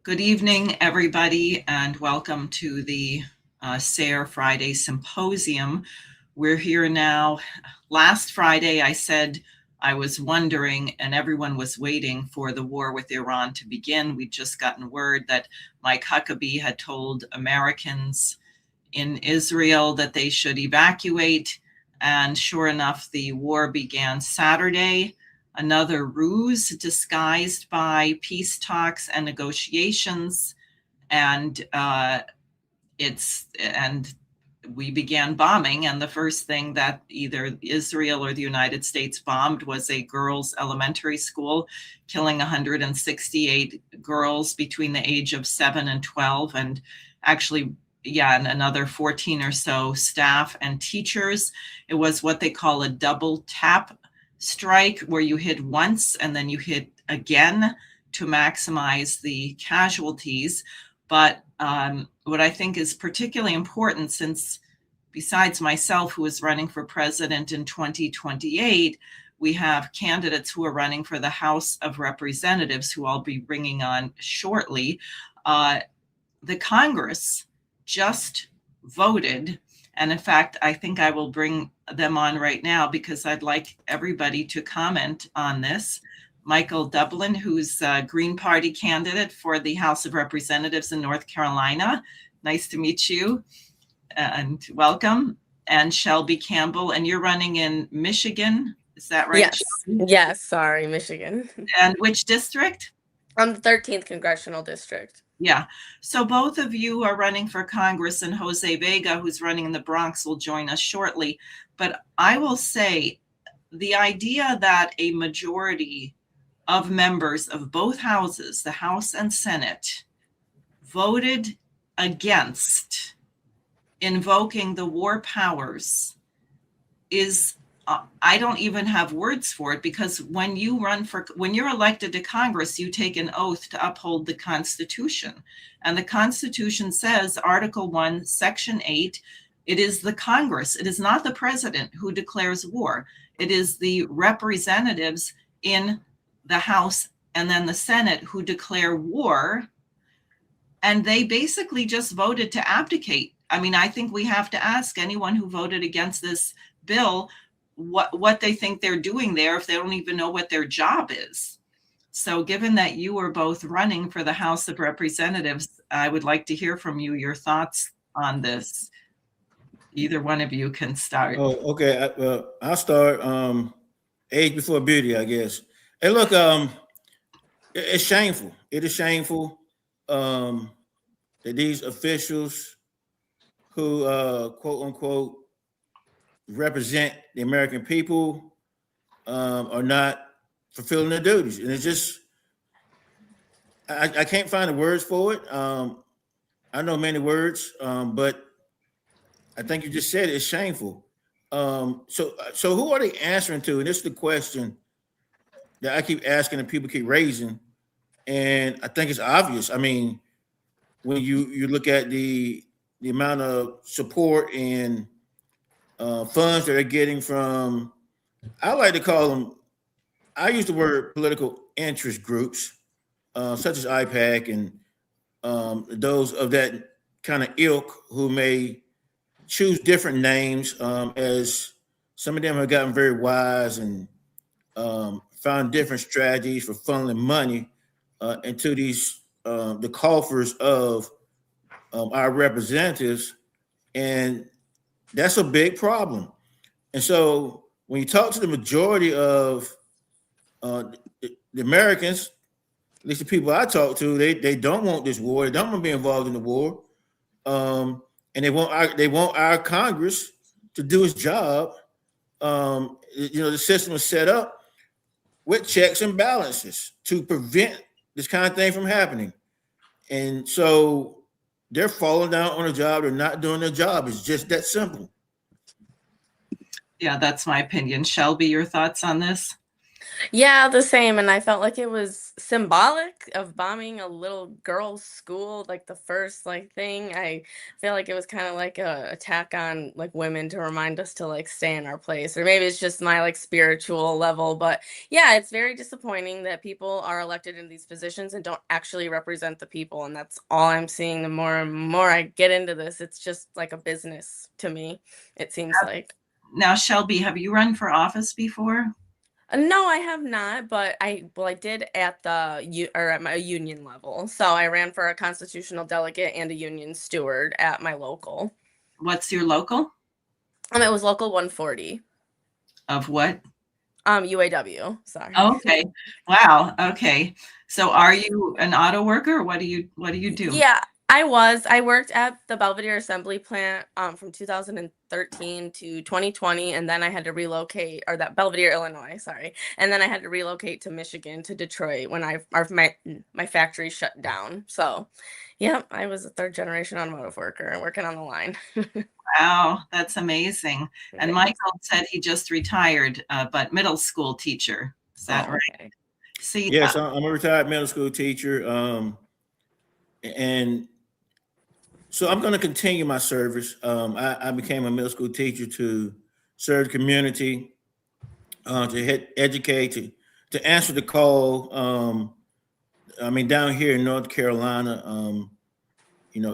Good evening, everybody, and welcome to the SARE Friday Symposium. We're here now. Last Friday, I said I was wondering, and everyone was waiting for the war with Iran to begin. We'd just gotten word that Mike Huckabee had told Americans in Israel that they should evacuate, and sure enough, the war began Saturday. Another ruse disguised by peace talks and negotiations, and we began bombing. And the first thing that either Israel or the United States bombed was a girls' elementary school, killing 168 girls between the age of 7 and 12, and actually and another 14 or so staff and teachers. It was what they call a double tap strike, where you hit once and then you hit again to maximize the casualties. But what I think is particularly important, since besides myself, who is running for president in 2028, we have candidates who are running for the House of Representatives, who I'll be bringing on shortly. The Congress just voted, and in fact, I think I will bring them on right now because I'd like everybody to comment on this. Michael Dublin, who's a Green Party candidate for the House of Representatives in North Carolina. Nice to meet you and welcome. And Shelby Campbell, and you're running in Michigan, is that right? Yes, yes, sorry, Michigan. And which district? The 13th congressional district. Yeah, so both of you are running for Congress, and Jose Vega, who's running in the Bronx, will join us shortly. But I will say the idea that a majority of members of both houses, the House and Senate, voted against invoking the war powers is, I don't even have words for it, because when you're elected to Congress, you take an oath to uphold the Constitution. And the Constitution says, Article 1, Section 8, it is the Congress, it is not the president who declares war. It is the representatives in the House and then the Senate who declare war. And they basically just voted to abdicate. I mean, I think we have to ask anyone who voted against this bill what they think they're doing there, if they don't even know what their job is. So given that you are both running for the House of Representatives, I would like to hear from you, your thoughts on this. Either one of you can start. Oh, okay. I'll start. Age before beauty, I guess. Hey, look, it's shameful. It is shameful that these officials who, quote unquote, represent the American people are not fulfilling their duties. And it's just, I can't find the words for it. I know many words, but I think you just said it's shameful. So who are they answering to? And this is the question that I keep asking and people keep raising. And I think it's obvious. I mean, when you look at the amount of support and funds that they're getting from, I like to call them, I use the word political interest groups, such as IPAC and those of that kind of ilk, who may choose different names, as some of them have gotten very wise and found different strategies for funneling money into these the coffers of our representatives, and that's a big problem. And so when you talk to the majority of the Americans, at least the people I talk to, they don't want this war. They don't want to be involved in the war, and they want our Congress to do its job. The system is set up with checks and balances to prevent this kind of thing from happening, and so they're falling down on a job. They're not doing their job. It's just that simple. Yeah, that's my opinion. Shelby, your thoughts on this? Yeah, the same. And I felt like it was symbolic of bombing a little girl's school, like the first like thing. I feel like it was kind of like a attack on like women to remind us to like stay in our place. Or maybe it's just my like spiritual level. But yeah, it's very disappointing that people are elected in these positions and don't actually represent the people. And that's all I'm seeing. The more and more I get into this, it's just like a business to me, it seems like. Now, Shelby, have you run for office before? No, I have not, but I did at or at my union level. So I ran for a constitutional delegate and a union steward at my local. What's your local? It was local 140. Of what? UAW. Sorry. Okay. Wow. Okay. So are you an auto worker? What do you do? Yeah, I was. I worked at the Belvedere Assembly Plant from 2013 to 2020, and then I had to relocate, or that Belvedere, Illinois, sorry. And then I had to relocate to Michigan, to Detroit, when my factory shut down. So, yeah, I was a third generation automotive worker working on the line. Wow, that's amazing. And Thanks. Michael said he just retired, but middle school teacher. Is that Oh, right? okay. See, Yes, I'm a retired middle school teacher. And so I'm going to continue my service. I became a middle school teacher to serve the community, to educate, to answer the call. I mean, down here in North Carolina,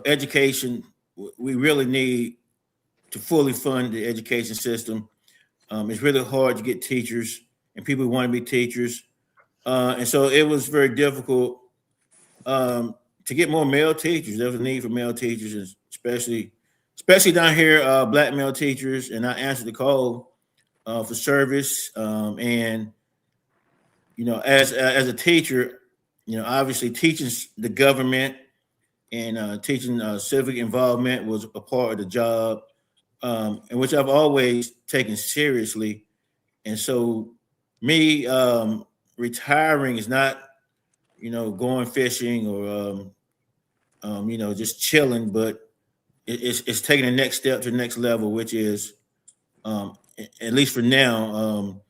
education, we really need to fully fund the education system. It's really hard to get teachers and people who want to be teachers. And so it was very difficult to get more male teachers. There was a need for male teachers, especially down here, Black male teachers. And I answered the call for service. And as a teacher, obviously teaching the government and teaching civic involvement was a part of the job, and which I've always taken seriously. And so me retiring is not, going fishing or, just chilling, but it's taking the next step to the next level, which is, at least for now,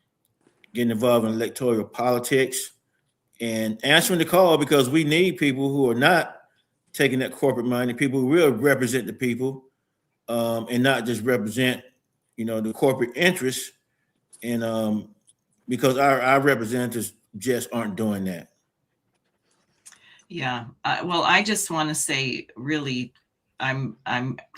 getting involved in electoral politics and answering the call, because we need people who are not taking that corporate money, people who will represent the people, and not just represent, the corporate interests. And because our representatives just aren't doing that. yeah. Well, I just want to say, really, I'm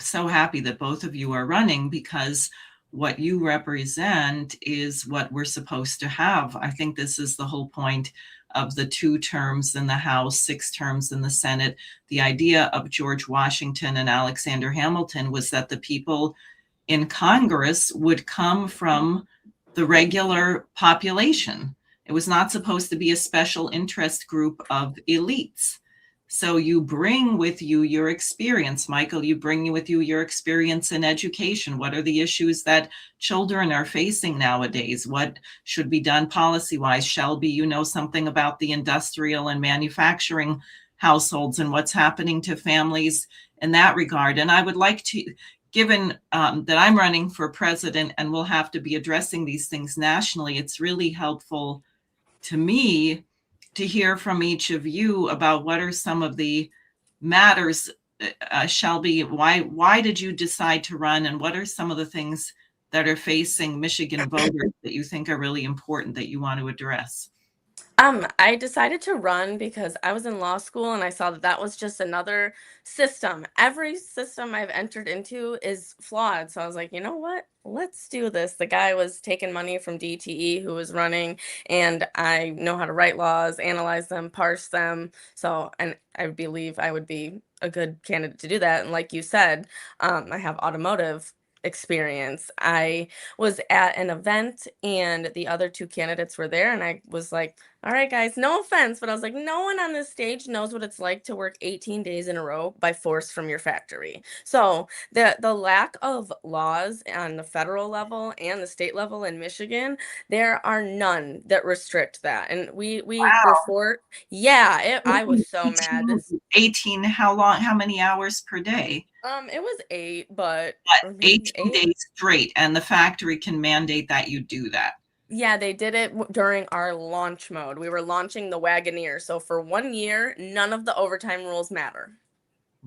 so happy that both of you are running, because what you represent is what we're supposed to have. I think this is the whole point of the 2 terms in the House, 6 terms in the Senate. The idea of George Washington and Alexander Hamilton was that the people in Congress would come from the regular population. It was not supposed to be a special interest group of elites. So you bring with you your experience. Michael, you bring with you your experience in education. What are the issues that children are facing nowadays? What should be done policy-wise? Shelby, you know something about the industrial and manufacturing households and what's happening to families in that regard. And I would like to, given that I'm running for president and will have to be addressing these things nationally, it's really helpful to me to hear from each of you about what are some of the matters. Shelby, why did you decide to run, and what are some of the things that are facing Michigan voters that you think are really important that you want to address? I decided to run because I was in law school and I saw that that was just another system. Every system I've entered into is flawed. So I was like, you know what? Let's do this. The guy was taking money from DTE who was running, and I know how to write laws, analyze them, parse them. So, and I believe I would be a good candidate to do that. And like you said, I have automotive experience. I was at an event and the other 2 candidates were there, and I was like, all right, guys, no offense, but I was like, no one on this stage knows what it's like to work 18 days in a row by force from your factory. So the lack of laws on the federal level and the state level in Michigan, there are none that restrict that. And we Wow. were for, yeah, I was so mad. 18, how many hours per day? It was 8, but 18 days straight, and the factory can mandate that you do that. Yeah, they did it during our launch mode. We were launching the Wagoneer. So for 1 year, none of the overtime rules matter.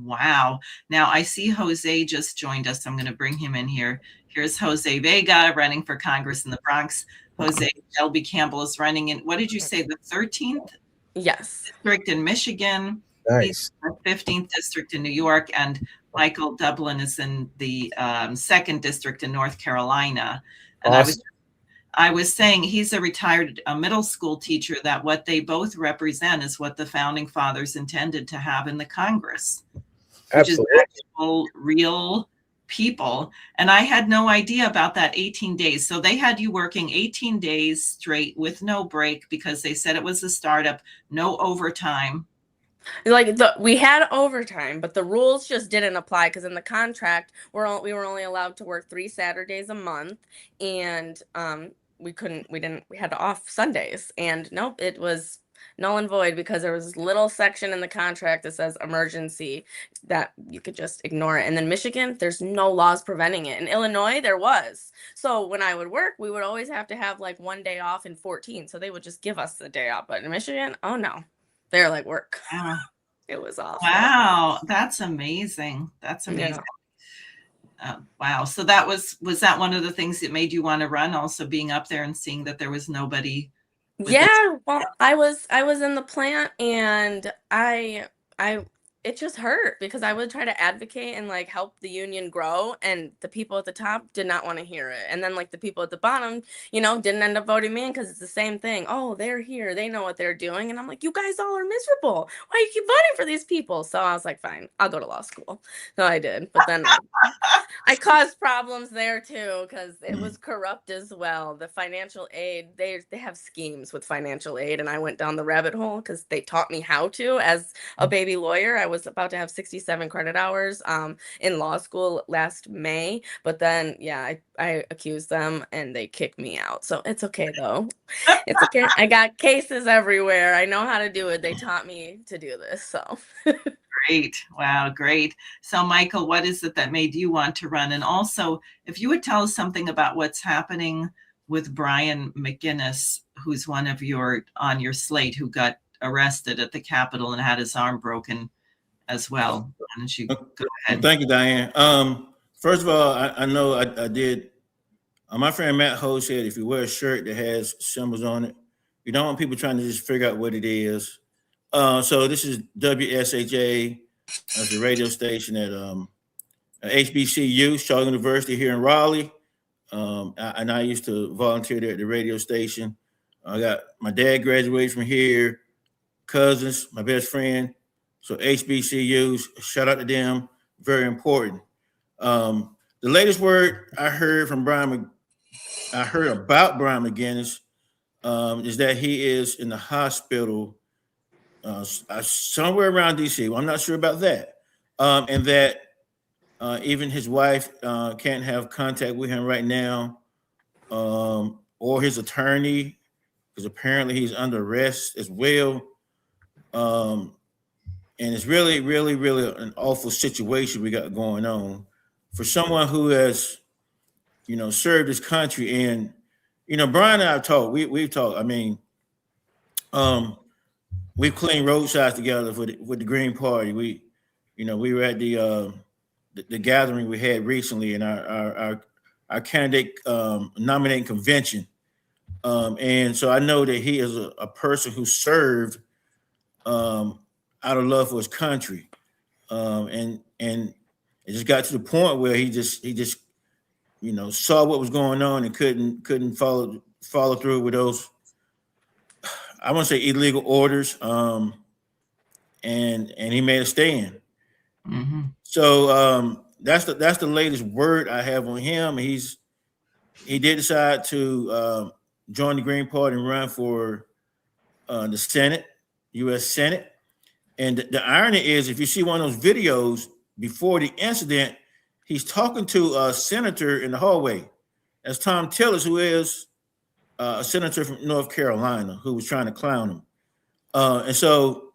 Wow. Now I see Jose just joined us. I'm going to bring him in here. Here's Jose Vega running for Congress in the Bronx. Jose Shelby Campbell is running in, what did you say, the 13th Yes. district in Michigan? Nice. He's in the 15th district in New York, and Michael Dublin is in the 2nd district in North Carolina. And Awesome. I was saying he's a retired middle school teacher, that what they both represent is what the founding fathers intended to have in the Congress, which Absolutely. is actual real people. And I had no idea about that 18 days. So they had you working 18 days straight with no break because they said it was a startup, no overtime. Like we had overtime, but the rules just didn't apply because in the contract we were only allowed to work 3 Saturdays a month, and we had off Sundays, and nope, it was null and void because there was this little section in the contract that says emergency that you could just ignore it. And then Michigan, there's no laws preventing it. In Illinois, there was. So when I would work, we would always have to have like 1 day off in 14. So they would just give us the day off. But in Michigan, oh no, they're like work. Wow. It was awful. Wow. That's amazing. That's amazing. Yeah. Wow. So that was that one of the things that made you want to run, also being up there and seeing that there was nobody? Yeah, well, I was in the plant, and it just hurt because I would try to advocate and like help the union grow, and the people at the top did not want to hear it. And then like the people at the bottom, didn't end up voting me in because it's the same thing. Oh, they're here, they know what they're doing. And I'm like, you guys all are miserable. Why you keep voting for these people? So I was like, fine, I'll go to law school. So I did. But then I caused problems there too because it was corrupt as well. The financial aid, they have schemes with financial aid, and I went down the rabbit hole because they taught me how to as a baby lawyer. I was about to have 67 credit hours in law school last May, but then I accused them and they kicked me out. So it's okay though. It's okay. I got cases everywhere. I know how to do it. They taught me to do this. So Great. Wow, great. So Michael, what is it that made you want to run? And also, if you would tell us something about what's happening with Brian McGinnis, who's one of on your slate, who got arrested at the Capitol and had his arm broken as well. Why don't you go ahead? Thank you, Diane. First of all, I know I did. My friend Matt Ho said if you wear a shirt that has symbols on it, you don't want people trying to just figure out what it is. So this is WSHA, the radio station at HBCU, Charlotte University here in Raleigh. And I used to volunteer there at the radio station. I got my dad graduated from here, cousins, my best friend. So HBCUs, shout out to them, very important. The latest word I heard from about Brian McGinnis is that he is in the hospital somewhere around DC. Well, I'm not sure about that. And that even his wife can't have contact with him right now, or his attorney, because apparently he's under arrest as well. And it's really, really, really an awful situation we got going on for someone who has, served his country. And, Brian and I have talked. We've talked. I mean, we've cleaned roadsides together with the Green Party. We were at the gathering we had recently in our candidate nominating convention. And so I know that he is a person who served out of love for his country. And it just got to the point where he just saw what was going on and couldn't follow through with those, I want to say, illegal orders. And he made a stand. Mm-hmm. So that's the latest word I have on him. He did decide to join the Green Party and run for the Senate, U.S. Senate. And the irony is, if you see one of those videos before the incident, he's talking to a senator in the hallway. That's Tom Tillis, who is a senator from North Carolina, who was trying to clown him. And so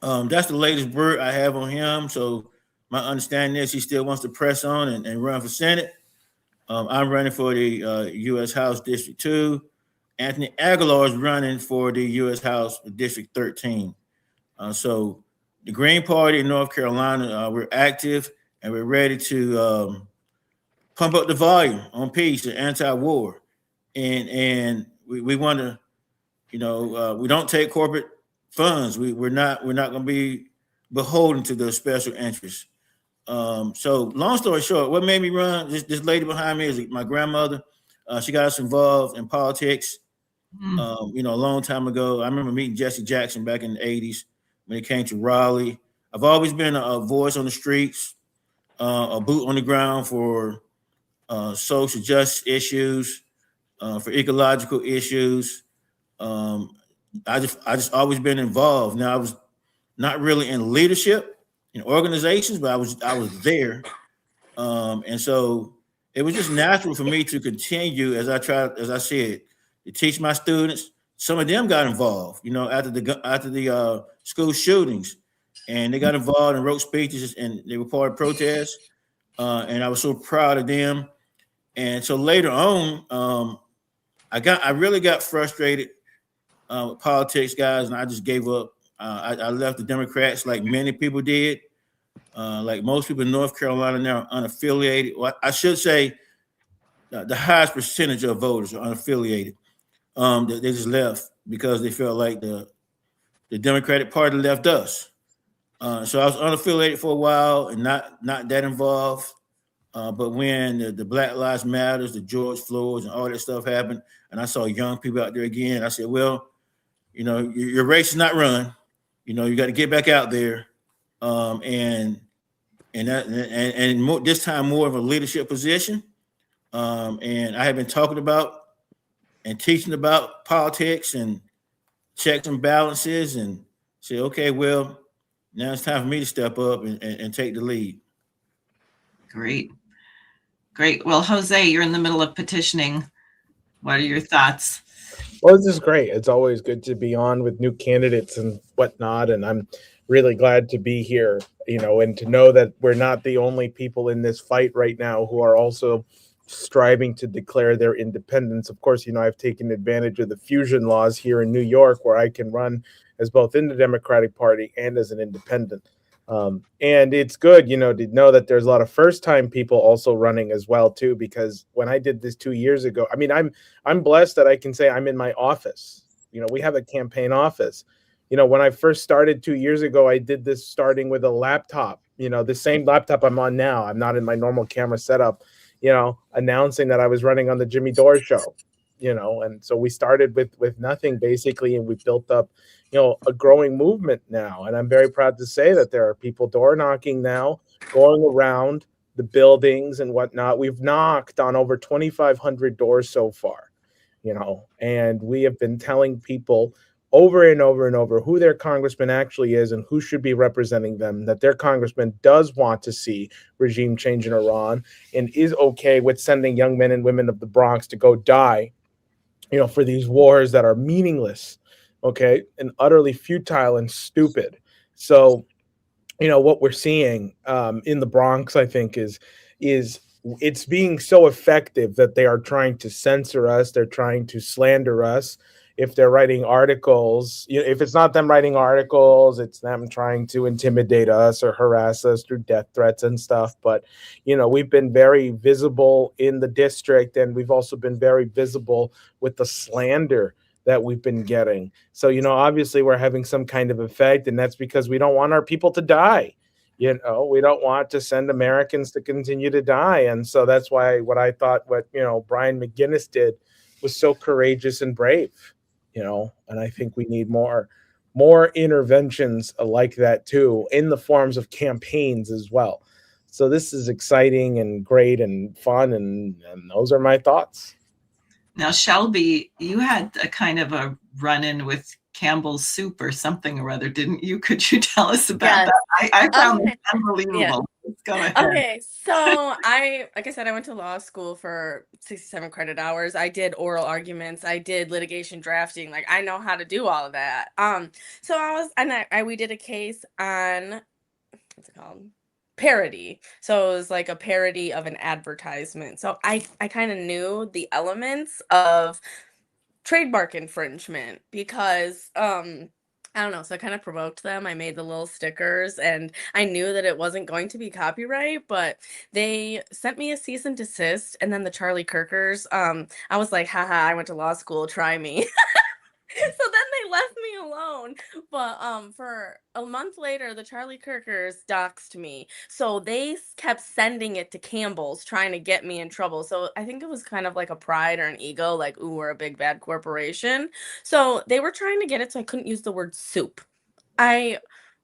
that's the latest word I have on him. So my understanding is he still wants to press on and run for Senate. I'm running for the U.S. House District 2. Anthony Aguilar is running for the U.S. House District 13. So the Green Party in North Carolina, we're active and we're ready to pump up the volume on peace and anti-war. And we want to, we don't take corporate funds. We're not going to be beholden to those special interests. So long story short, what made me run? This lady behind me is my grandmother. She got us involved in politics. A long time ago. I remember meeting Jesse Jackson back in the 80s when it came to Raleigh. I've always been a voice on the streets, a boot on the ground for social justice issues, for ecological issues. I just always been involved. Now I was not really in leadership in organizations, but I was there, and so it was just natural for me to continue as I said, to teach my students. Some of them got involved, after the school shootings, and they got involved and wrote speeches and they were part of protests, and I was so proud of them. And so later on, I really got frustrated with politics, guys, and I just gave up. I left the Democrats like many people did. Like most people in North Carolina now are unaffiliated. Well, I should say the highest percentage of voters are unaffiliated. They just left because they felt like the Democratic Party left us. So I was unaffiliated for a while and not that involved. But when the Black Lives Matters, the George Floyds, and all that stuff happened, and I saw young people out there again, I said, well, your race is not run. You got to get back out there, and more, this time more of a leadership position. And I have been talking about and teaching about politics and checks and balances, and say, okay, well, now it's time for me to step up and take the lead. Great. Well, Jose, you're in the middle of petitioning. What are your thoughts? Well, this is great. It's always good to be on with new candidates and whatnot. And I'm really glad to be here, and to know that we're not the only people in this fight right now who are also striving to declare their independence. Of course, I've taken advantage of the fusion laws here in New York, where I can run as both in the Democratic Party and as an independent. And it's good, to know that there's a lot of first-time people also running as well too, because when I did this 2 years ago, I'm blessed that I can say I'm in my office. We have a campaign office. When I first started 2 years ago, I did this starting with a laptop, the same laptop I'm on now. I'm not in my normal camera setup, announcing that I was running on the Jimmy Dore show, and so we started with nothing basically, and we built up a growing movement now. And I'm very proud to say that there are people door knocking now, going around the buildings and whatnot. We've knocked on over 2,500 doors so far, and we have been telling people over and over and over who their congressman actually is and who should be representing them, that their congressman does want to see regime change in Iran and is okay with sending young men and women of the Bronx to go die, for these wars that are meaningless, okay, and utterly futile and stupid. So, what we're seeing in the Bronx, I think, is it's being so effective that they are trying to censor us. They're trying to slander us. If they're writing articles, if it's not them writing articles, it's them trying to intimidate us or harass us through death threats and stuff. But, we've been very visible in the district, and we've also been very visible with the slander that we've been getting. So, obviously we're having some kind of effect, and that's because we don't want our people to die. We don't want to send Americans to continue to die. And so that's why what Brian McGinnis did was so courageous and brave, and I think we need more interventions like that too, in the forms of campaigns as well. So this is exciting and great and fun, and those are my thoughts. Now, Shelby, you had a kind of a run-in with Campbell's soup or something or other, didn't you? Could you tell us about that? I found it unbelievable. Yeah. Go ahead. Okay, so like I said, I went to law school for 67 credit hours. I did oral arguments. I did litigation drafting. Like, I know how to do all of that. So we did a case on, what's it called? parody. So it was like a parody of an advertisement. So I kind of knew the elements of trademark infringement because I don't know, so I kind of provoked them. I made the little stickers and I knew that it wasn't going to be copyright, but they sent me a cease and desist. And then the Charlie Kirkers, I was like, haha, I went to law school, try me. So then they left me alone. But for a month later, the Charlie Kirkers doxed me. So they kept sending it to Campbell's, trying to get me in trouble. So I think it was kind of like a pride or an ego, like, ooh, we're a big bad corporation. So they were trying to get it so I couldn't use the word soup. I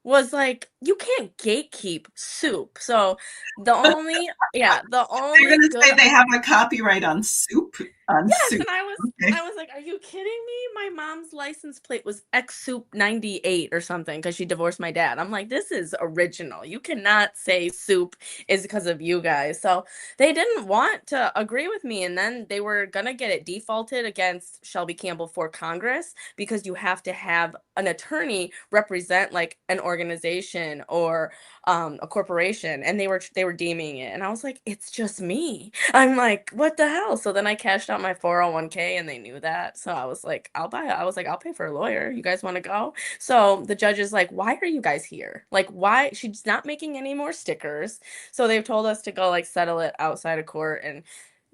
was like, you can't gatekeep soup. So the only, the You're only going to good say they have a copyright on soup? On Yes, soup. and Okay. I was like, "Are you kidding me?" My mom's license plate was X Soup 98 or something because she divorced my dad. I'm like, "This is original. You cannot say soup is because of you guys." So they didn't want to agree with me, and then they were gonna get it defaulted against Shelby Campbell for Congress because you have to have an attorney represent like an organization or a corporation, and they were deeming it, and I was like, it's just me. I'm like, what the hell? So then I cashed out my 401k, and they knew that, so I was like, I'll pay for a lawyer. You guys want to go? So the judge is like, why are you guys here? Like, why? She's not making any more stickers, so they've told us to go like settle it outside of court. And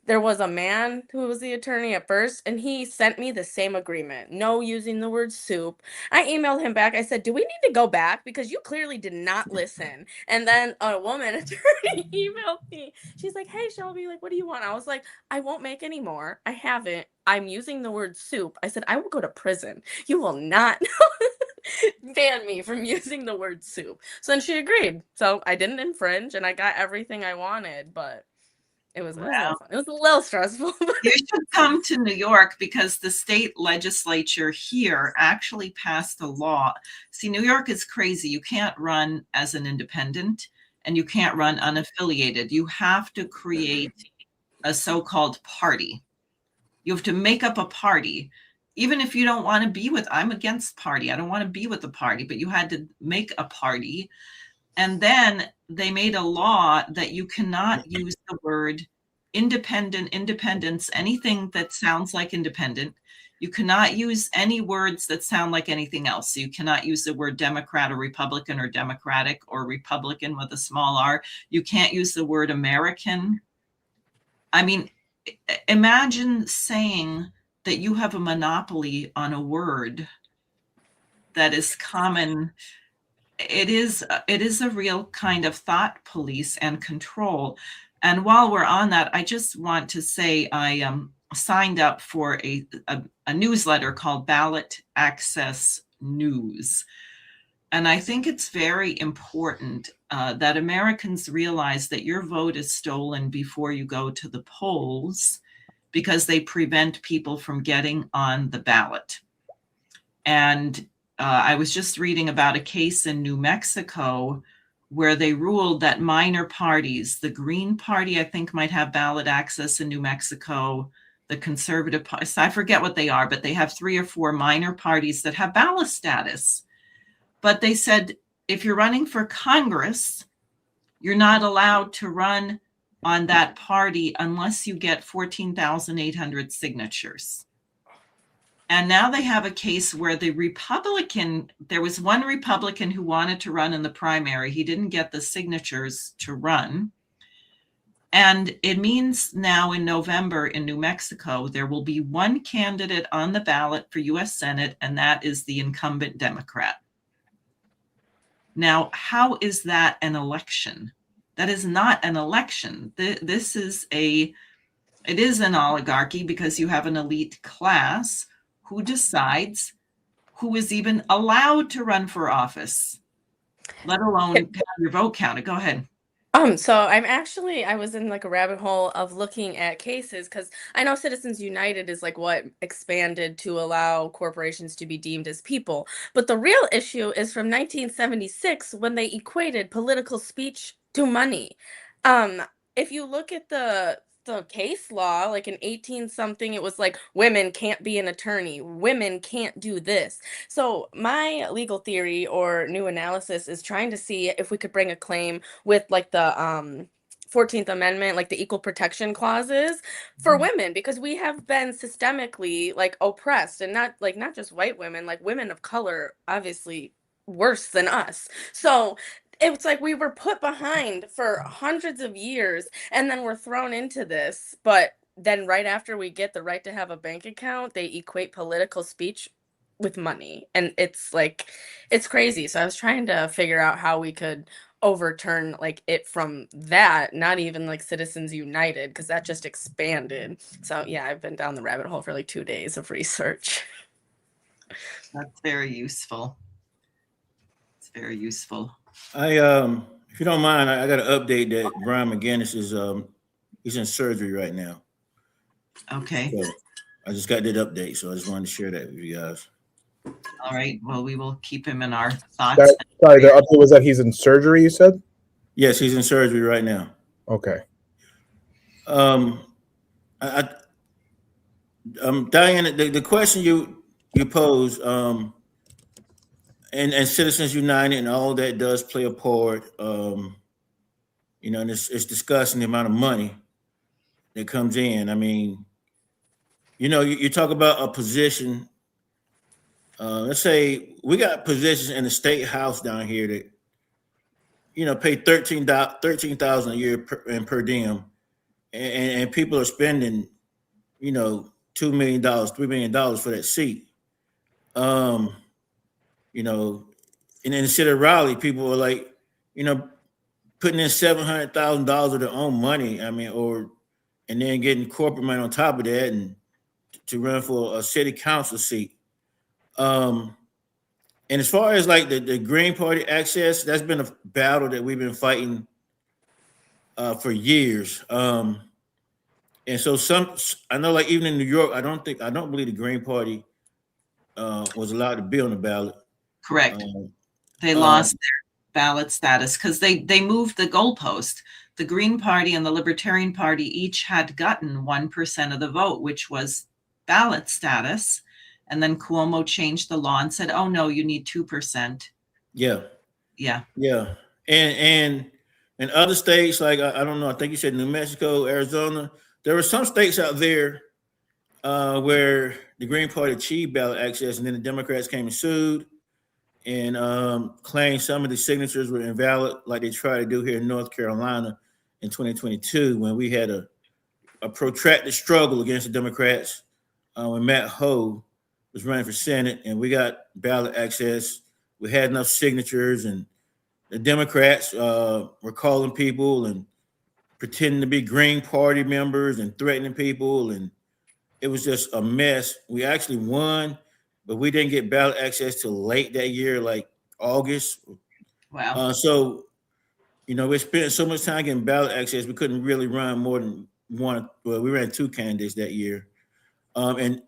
there was a man who was the attorney at first, and he sent me the same agreement. No using the word soup. I emailed him back. I said, do we need to go back? Because you clearly did not listen. And then a woman attorney emailed me. She's like, hey, Shelby, like, what do you want? I was like, I won't make any more. I haven't. I'm using the word soup. I said, I will go to prison. You will not ban me from using the word soup. So then she agreed. So I didn't infringe, and I got everything I wanted, but it was a little fun. It was a little stressful. You should come to New York because the state legislature here actually passed a law. See, New York is crazy. You can't run as an independent and you can't run unaffiliated. You have to create a so-called party. You have to make up a party. Even if you don't want to be with, I'm against party. I don't want to be with the party, but you had to make a party. And then they made a law that you cannot use the word independent, independence, anything that sounds like independent. You cannot use any words that sound like anything else. So you cannot use the word Democrat or Republican or Democratic or Republican with a small r. You can't use the word American. I mean, imagine saying that you have a monopoly on a word that is common. It is a real kind of thought police and control. And while we're on that, I just want to say I signed up for a newsletter called Ballot Access News. And I think it's very important that Americans realize that your vote is stolen before you go to the polls because they prevent people from getting on the ballot. And I was just reading about a case in New Mexico where they ruled that minor parties, the Green Party, I think, might have ballot access in New Mexico, the Conservative Party, I forget what they are, but they have 3 or 4 minor parties that have ballot status. But they said, if you're running for Congress, you're not allowed to run on that party unless you get 14,800 signatures. And now they have a case where there was one Republican who wanted to run in the primary. He didn't get the signatures to run. And it means now in November in New Mexico, there will be one candidate on the ballot for US Senate, and that is the incumbent Democrat. Now, how is that an election? That is not an election. It is an oligarchy because you have an elite class who decides who is even allowed to run for office, let alone have your vote counted. Go ahead. So I was in like a rabbit hole of looking at cases because I know Citizens United is like what expanded to allow corporations to be deemed as people. But the real issue is from 1976 when they equated political speech to money. If you look at the the case law, like in 18 something, it was like women can't be an attorney, women can't do this. So my legal theory or new analysis is trying to see if we could bring a claim with like the 14th Amendment, like the equal protection clauses for women, because we have been systemically like oppressed, and not just white women, like women of color, obviously worse than us. So it's like we were put behind for hundreds of years, and then we're thrown into this. But then right after we get the right to have a bank account, they equate political speech with money. And it's like, it's crazy. So I was trying to figure out how we could overturn like it from that, not even like Citizens United, because that just expanded. So yeah, I've been down the rabbit hole for like 2 days of research. That's very useful. It's very useful. If you don't mind, I got to update that Brian McGinnis is he's in surgery right now. Okay. So I just got that update, so I just wanted to share that with you guys. All right. Well, we will keep him in our thoughts. Sorry, the update was that he's in surgery, you said? Yes, he's in surgery right now. Okay. Diane, the question you posed, and Citizens United and all that does play a part. And it's discussing the amount of money that comes in. I mean, you talk about a position. Let's say we got positions in the state house down here that, pay $13,000 a year per diem, and people are spending, $2 million, $3 million for that seat. And in the city of Raleigh, people are like, putting in $700,000 of their own money. I mean, and then getting corporate money on top of that, and to run for a city council seat. And as far as like the Green Party access, that's been a battle that we've been fighting for years. And so I know, like even in New York, I don't believe the Green Party was allowed to be on the ballot. Correct. They lost their ballot status because they moved the goalpost. The Green Party and the Libertarian Party each had gotten 1% of the vote, which was ballot status. And then Cuomo changed the law and said, "Oh no, you need 2%." Yeah. And in other states, like I don't know, I think you said New Mexico, Arizona. There were some states out there where the Green Party achieved ballot access, and then the Democrats came and sued and claimed some of the signatures were invalid, like they tried to do here in North Carolina in 2022, when we had a protracted struggle against the Democrats when Matt Hogue was running for Senate, and we got ballot access. We had enough signatures, and the Democrats were calling people and pretending to be Green Party members and threatening people, and it was just a mess. We actually won, but we didn't get ballot access till late that year, like August. Wow. So, we spent so much time getting ballot access, we couldn't really run more than one. Well, we ran 2 candidates that year. And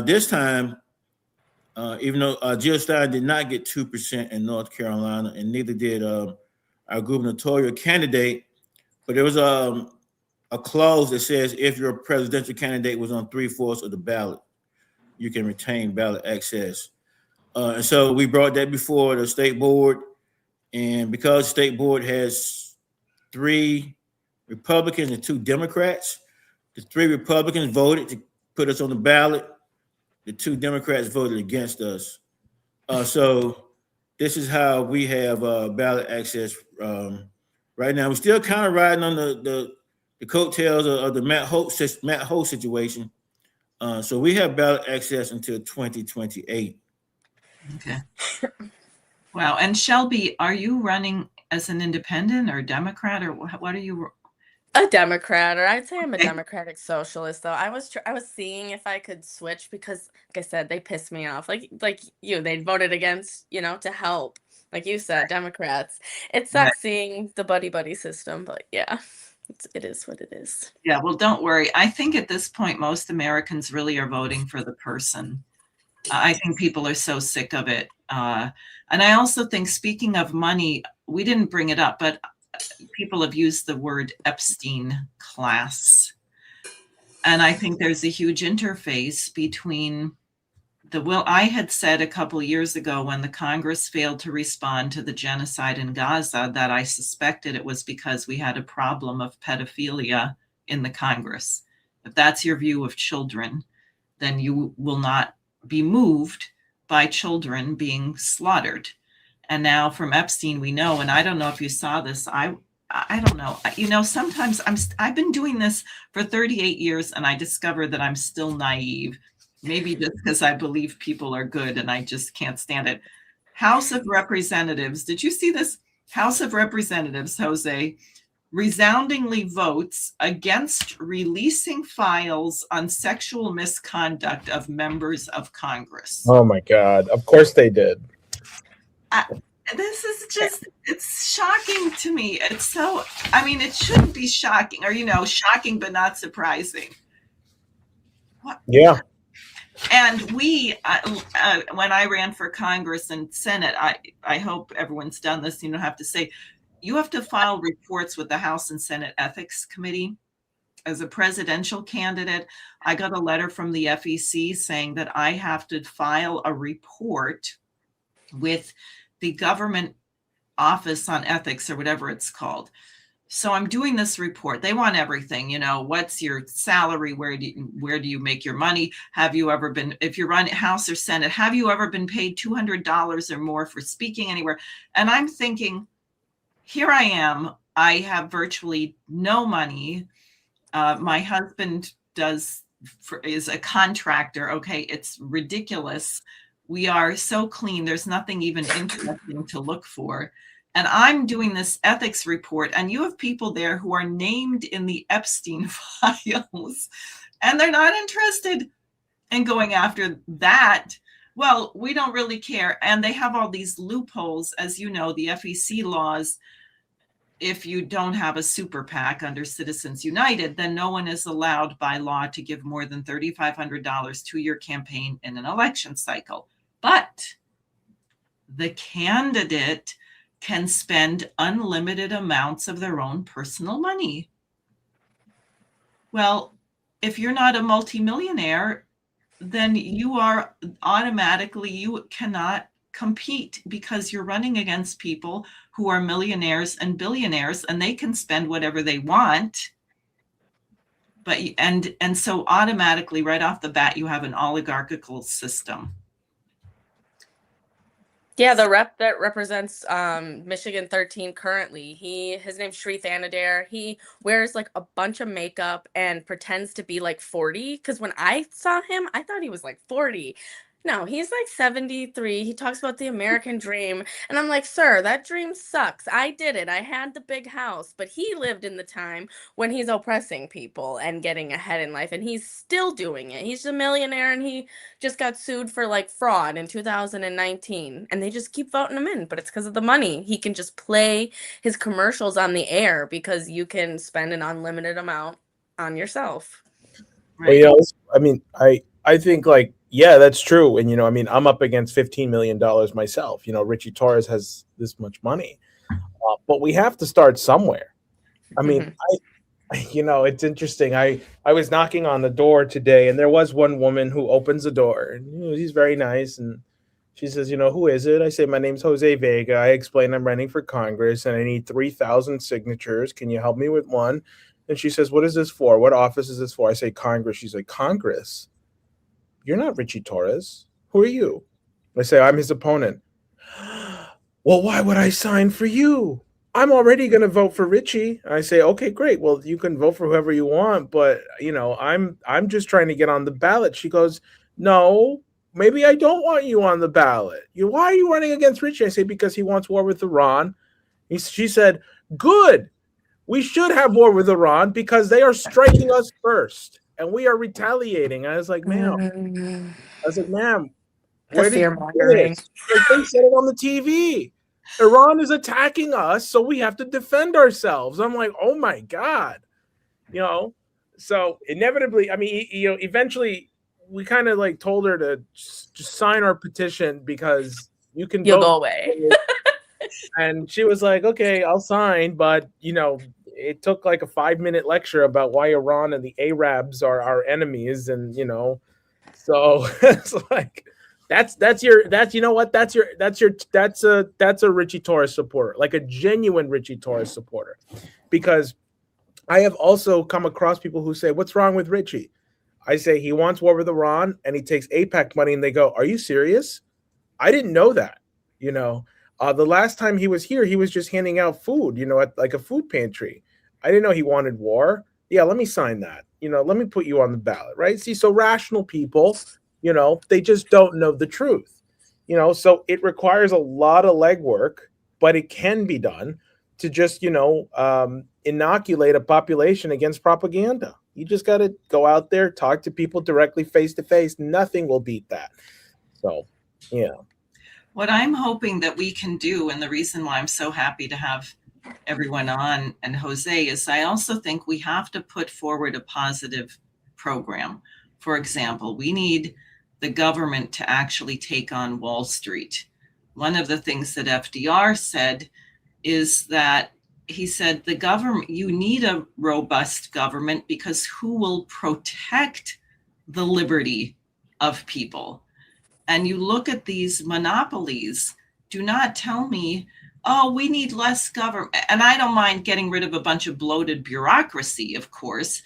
this time, even though Jill Stein did not get 2% in North Carolina, and neither did our gubernatorial candidate, but there was a clause that says if your presidential candidate was on 3/4 of the ballot, you can retain ballot access. And so we brought that before the state board, and because the state board has 3 Republicans and 2 Democrats, the 3 Republicans voted to put us on the ballot. The 2 Democrats voted against us. So this is how we have ballot access right now. We're still kind of riding on the coattails of the Matt Hogue situation. So we have ballot access until 2028. Okay. Wow. And Shelby, are you running as an independent or Democrat, or what are you? A Democrat, or I'd say I'm a democratic socialist, though. I was seeing if I could switch because, like I said, they pissed me off. Like they voted against, to help. Like you said, Democrats. It sucks seeing the buddy system, but yeah, it is what it is. Yeah, well, don't worry. I think at this point, most Americans really are voting for the person. I think people are so sick of it. And I also think, speaking of money, we didn't bring it up, but people have used the word Epstein class. And I think there's a huge interface between the will. I had said a couple years ago when the Congress failed to respond to the genocide in Gaza that I suspected it was because we had a problem of pedophilia in the Congress. If that's your view of children, then you will not be moved by children being slaughtered. And now from Epstein, we know, and I don't know if you saw this, I don't know. You know, sometimes I've been doing this for 38 years and I discover that I'm still naive. Maybe just because I believe people are good and I just can't stand it. House of Representatives. Did you see this? House of Representatives, Jose, resoundingly votes against releasing files on sexual misconduct of members of Congress. Oh my God. Of course they did. This is just, it's shocking to me. It's so, I mean, it shouldn't be shocking, or, you know, shocking but not surprising. What? Yeah. And we, when I ran for Congress and Senate, I hope everyone's done this. You don't have to say, you have to file reports with the House and Senate Ethics Committee. As a presidential candidate, I got a letter from the FEC saying that I have to file a report with the government office on ethics or whatever it's called. So I'm doing this report. They want everything, you know, what's your salary? Where do you make your money? Have you ever been, if you're running House or Senate, have you ever been paid $200 or more for speaking anywhere? And I'm thinking, here I am. I have virtually no money. My husband is a contractor. Okay, it's ridiculous. We are so clean. There's nothing even interesting to look for. And I'm doing this ethics report, and you have people there who are named in the Epstein files, and they're not interested in going after that. Well, we don't really care. And they have all these loopholes. As you know, the FEC laws, if you don't have a super PAC under Citizens United, then no one is allowed by law to give more than $3,500 to your campaign in an election cycle. But the candidate can spend unlimited amounts of their own personal money. Well, if you're not a multimillionaire, then you are automatically, you cannot compete because you're running against people who are millionaires and billionaires, and they can spend whatever they want. But and so automatically right off the bat, you have an oligarchical system. Yeah, the rep that represents Michigan 13 currently, his name's Sri Thanadare. He wears like a bunch of makeup and pretends to be like 40. Because when I saw him, I thought he was like 40. No, he's like 73. He talks about the American dream. And I'm like, sir, that dream sucks. I did it. I had the big house. But he lived in the time when he's oppressing people and getting ahead in life. And he's still doing it. He's a millionaire, and he just got sued for like fraud in 2019. And they just keep voting him in. But it's because of the money. He can just play his commercials on the air because you can spend an unlimited amount on yourself. Right. Well, you know, I mean, I think like, yeah, that's true. And, you know, I mean, I'm up against $15 million myself. You know, Richie Torres has this much money, but we have to start somewhere. I mean, you know, it's interesting. I was knocking on the door today, and there was one woman who opens the door, and, you know, she's very nice. And she says, you know, who is it? I say, my name's Jose Vega. I explain I'm running for Congress and I need 3,000 signatures. Can you help me with one? And she says, what is this for? What office is this for? I say, Congress. She's like, Congress? You're not Richie Torres. Who are you? I say, I'm his opponent. Well, why would I sign for you? I'm already going to vote for Richie. I say, okay, great. Well, you can vote for whoever you want, but, you know, I'm just trying to get on the ballot. She goes, no, maybe I don't want you on the ballot. Why are you running against Richie? I say, because he wants war with Iran. She said, good. We should have war with Iran because they are striking us first. And we are retaliating. I was like, ma'am. Where did you hear this? Like, they said it on the TV. Iran is attacking us, so we have to defend ourselves. I'm like, oh my God. You know, so inevitably, I mean, you know, eventually we kind of like told her to just sign our petition because you'll go away. And she was like, okay, I'll sign, but, you know, it took like a 5-minute lecture about why Iran and the Arabs are our enemies, and so it's like that's you know what, that's a Richie Torres supporter, like a genuine Richie Torres supporter, because I have also come across people who say, "What's wrong with Richie?" I say he wants war with Iran and he takes AIPAC money, and they go, "Are you serious? I didn't know that." The last time he was here, he was just handing out food, at like a food pantry. I didn't know he wanted war. Yeah, let me sign that. Let me put you on the ballot, right? See, so rational people, they just don't know the truth. So it requires a lot of legwork, but it can be done to just, inoculate a population against propaganda. You just got to go out there, talk to people directly, face to face. Nothing will beat that. So, yeah. What I'm hoping that we can do, and the reason why I'm so happy to have everyone on and Jose, is I also think we have to put forward a positive program. For example, we need the government to actually take on Wall Street. One of the things that FDR said is that he said, the government, you need a robust government, because who will protect the liberty of people? And you look at these monopolies, do not tell me, oh, we need less government. And I don't mind getting rid of a bunch of bloated bureaucracy, of course,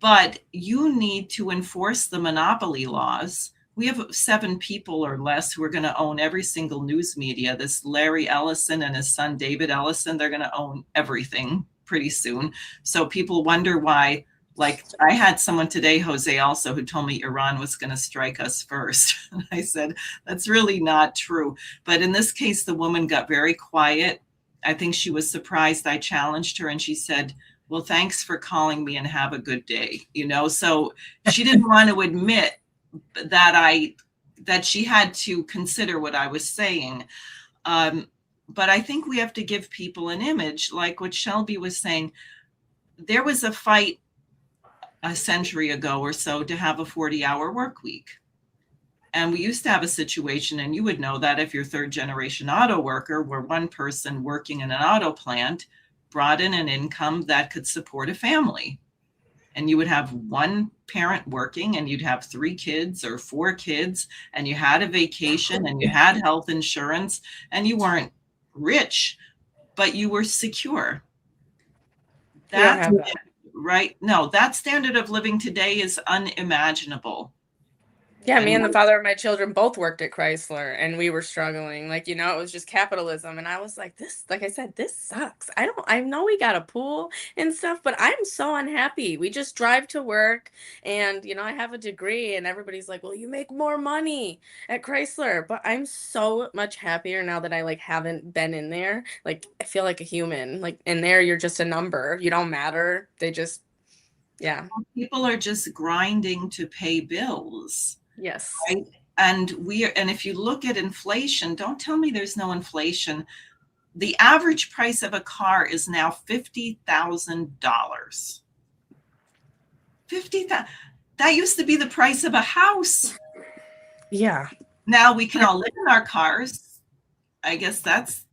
but you need to enforce the monopoly laws. We have 7 people or less who are going to own every single news media. This Larry Ellison and his son, David Ellison, they're going to own everything pretty soon. So people wonder why. Like, I had someone today, Jose, also, who told me Iran was going to strike us first. And I said, that's really not true. But in this case, the woman got very quiet. I think she was surprised I challenged her, and she said, well, thanks for calling me and have a good day. So she didn't want to admit that she had to consider what I was saying. But I think we have to give people an image, like what Shelby was saying. There was a fight a century ago or so to have a 40-hour work week. And we used to have a situation, and you would know that if you're third generation auto worker, where one person working in an auto plant brought in an income that could support a family. And you would have one parent working, and you'd have 3 kids or 4 kids, and you had a vacation, and you had health insurance, and you weren't rich, but you were secure. That's right. No, that standard of living today is unimaginable. Yeah, me and the father of my children both worked at Chrysler, and we were struggling. Like, it was just capitalism. And I was like, like I said, this sucks. I know we got a pool and stuff, but I'm so unhappy. We just drive to work, and, I have a degree, and everybody's like, well, you make more money at Chrysler. But I'm so much happier now that I haven't been in there. Like, I feel like a human. Like, in there, you're just a number. You don't matter. They just, yeah. People are just grinding to pay bills. Yes. Right? And if you look at inflation, don't tell me there's no inflation. The average price of a car is now $50,000. $50,000. That used to be the price of a house. Yeah. Now we can all live in our cars. I guess that's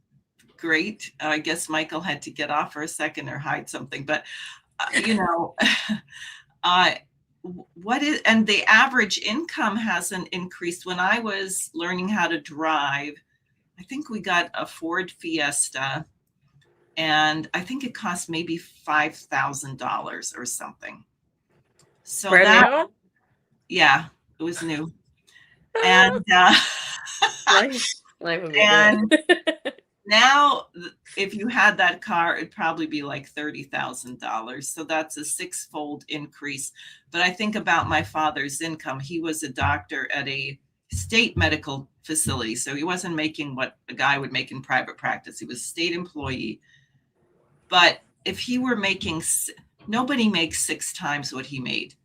great. I guess Michael had to get off for a second or hide something, but and the average income hasn't increased. When I was learning how to drive, I think we got a Ford Fiesta, and I think it cost maybe $5,000 or something. So new? Yeah, it was new. And life would be and good. now, if you had that car, it'd probably be like $30,000. So that's a 6-fold increase. But I think about my father's income. He was a doctor at a state medical facility. So he wasn't making what a guy would make in private practice. He was a state employee. But if he were making, nobody makes 6 times what he made.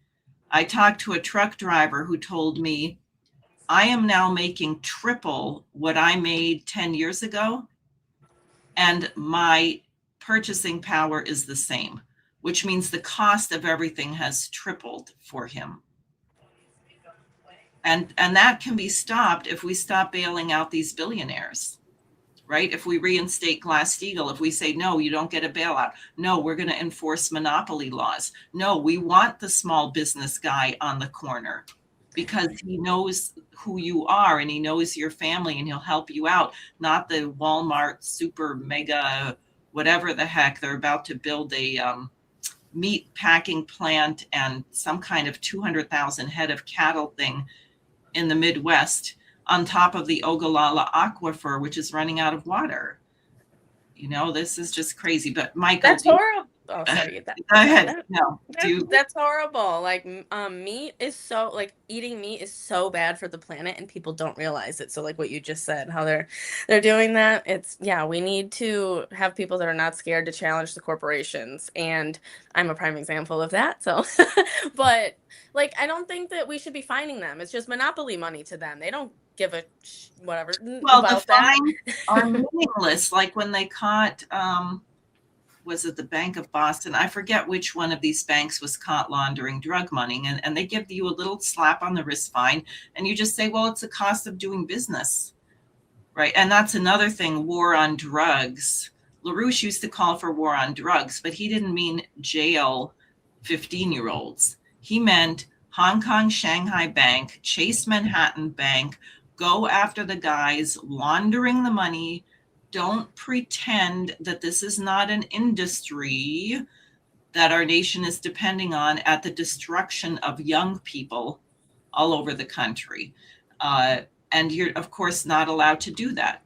I talked to a truck driver who told me, I am now making triple what I made 10 years ago. And my purchasing power is the same, which means the cost of everything has tripled for him. And that can be stopped if we stop bailing out these billionaires. right? If we reinstate Glass-Steagall, if we say, no, you don't get a bailout. No, we're going to enforce monopoly laws. No, we want the small business guy on the corner because he knows who you are and he knows your family and he'll help you out, not the Walmart super mega, whatever the heck. They're about to build a meat packing plant and some kind of 200,000 head of cattle thing in the Midwest on top of the Ogallala Aquifer, which is running out of water. You know, this is just crazy. But Michael, That's horrible. Oh, sorry. Go ahead. No, that's horrible. Like, meat is so, like, eating meat is so bad for the planet, and people don't realize it. So, like what you just said, how they're doing that. It's, yeah, we need to have people that are not scared to challenge the corporations, and I'm a prime example of that. So, but like, I don't think that we should be fining them. It's just monopoly money to them. They don't give a whatever well, about the fines are meaningless. Like when they caught, was it the Bank of Boston? I forget which one of these banks was caught laundering drug money, and they give you a little slap on the wrist fine, and you just say, well, it's the cost of doing business, right? And that's another thing, war on drugs. LaRouche used to call for war on drugs, but he didn't mean jail 15-year-olds. He meant Hong Kong Shanghai Bank, Chase Manhattan Bank, go after the guys laundering the money. Don't pretend that this is not an industry that our nation is depending on at the destruction of young people all over the country. And you're, of course, not allowed to do that.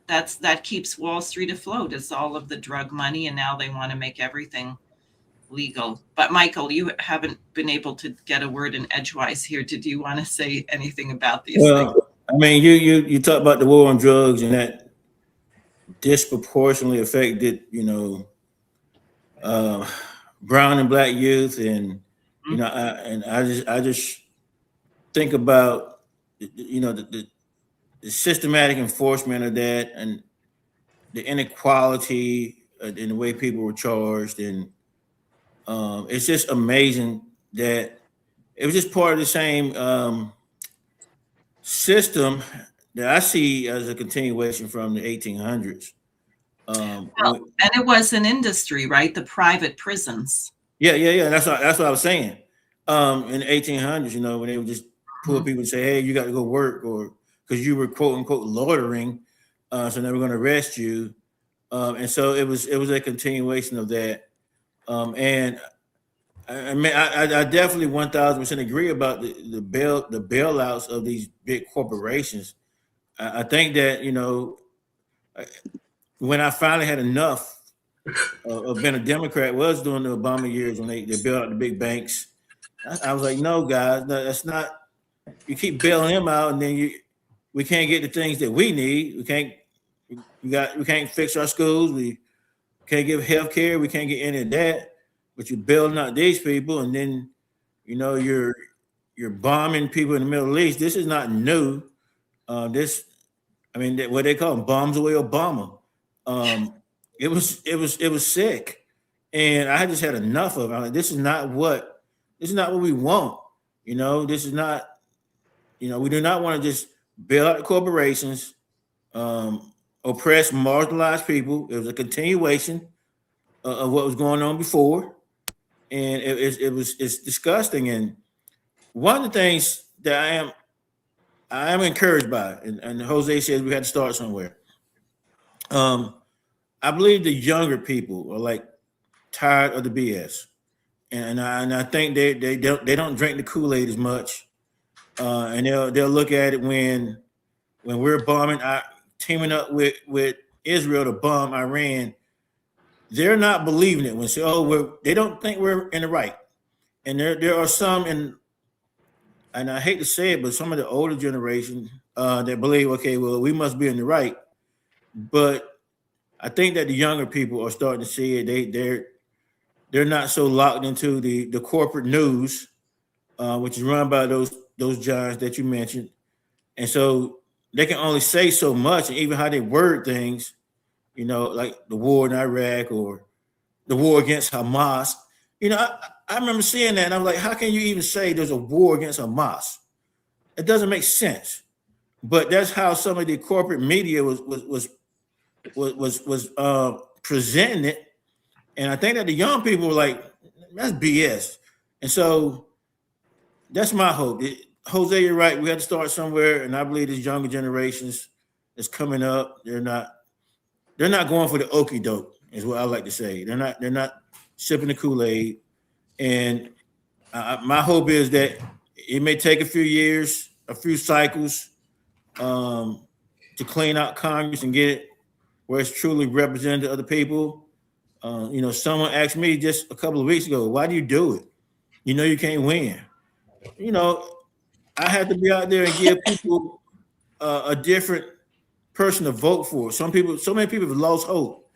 That keeps Wall Street afloat, is all of the drug money, and now they want to make everything legal. But Michael, you haven't been able to get a word in edgewise here. Did you want to say anything about these things? I mean, you talk about the war on drugs and that disproportionately affected, you know, brown and black youth, and you know, I just think about, you know, the systematic enforcement of that and the inequality in the way people were charged, and it's just amazing that it was just part of the same system that I see as a continuation from the 1800s. Well, and it was an industry, right? The private prisons. Yeah. That's what I was saying. In the 1800s, you know, when they would just pull people and say, "Hey, you got to go work," or because you were quote unquote loitering, so they were going to arrest you. And so it was a continuation of that. And I mean, I definitely 1,000% agree about the bailouts of these big corporations. I think that, you know, when I finally had enough of being a Democrat, was during the Obama years when they bailed out the big banks. I was like, no, guys, no, that's not. You keep bailing them out, and then we can't get the things that we need. We can't fix our schools. We can't give health care. We can't get any of that. But you're bailing out these people, and then, you know, you're bombing people in the Middle East. This is not new. What they call them, bombs away Obama. It was sick, and I just had enough of it. I'm like, this is not what we want. You know, this is not. You know, we do not want to just bail out the corporations, oppress, marginalized people. It was a continuation of what was going on before, and it's disgusting. And one of the things that I am encouraged by, and Jose says we had to start somewhere. I believe the younger people are like tired of the BS, and I think they don't drink the Kool-Aid as much, and they'll look at it when we're teaming up with Israel to bomb Iran. They're not believing it when they say, they don't think we're in the right, and there are some and I hate to say it, but some of the older generation that believe, okay, well, we must be in the right. But I think that the younger people are starting to see it. They're not so locked into the corporate news, which is run by those giants that you mentioned. And so they can only say so much, and even how they word things, you know, like the war in Iraq or the war against Hamas. You know, I remember seeing that, and I'm like, how can you even say there's a war against Hamas? It doesn't make sense. But that's how some of the corporate media was presenting it, and I think that the young people were like, "That's BS," and so that's my hope. Jose, you're right. We had to start somewhere, and I believe these younger generations that's coming up, they're not going for the okie doke, is what I like to say. They're not sipping the Kool-Aid, and my hope is that it may take a few years, a few cycles, to clean out Congress and get it where it's truly representing other people. Someone asked me just a couple of weeks ago, "Why do you do it? You know you can't win." I had to be out there and give people a different person to vote for. So many people have lost hope.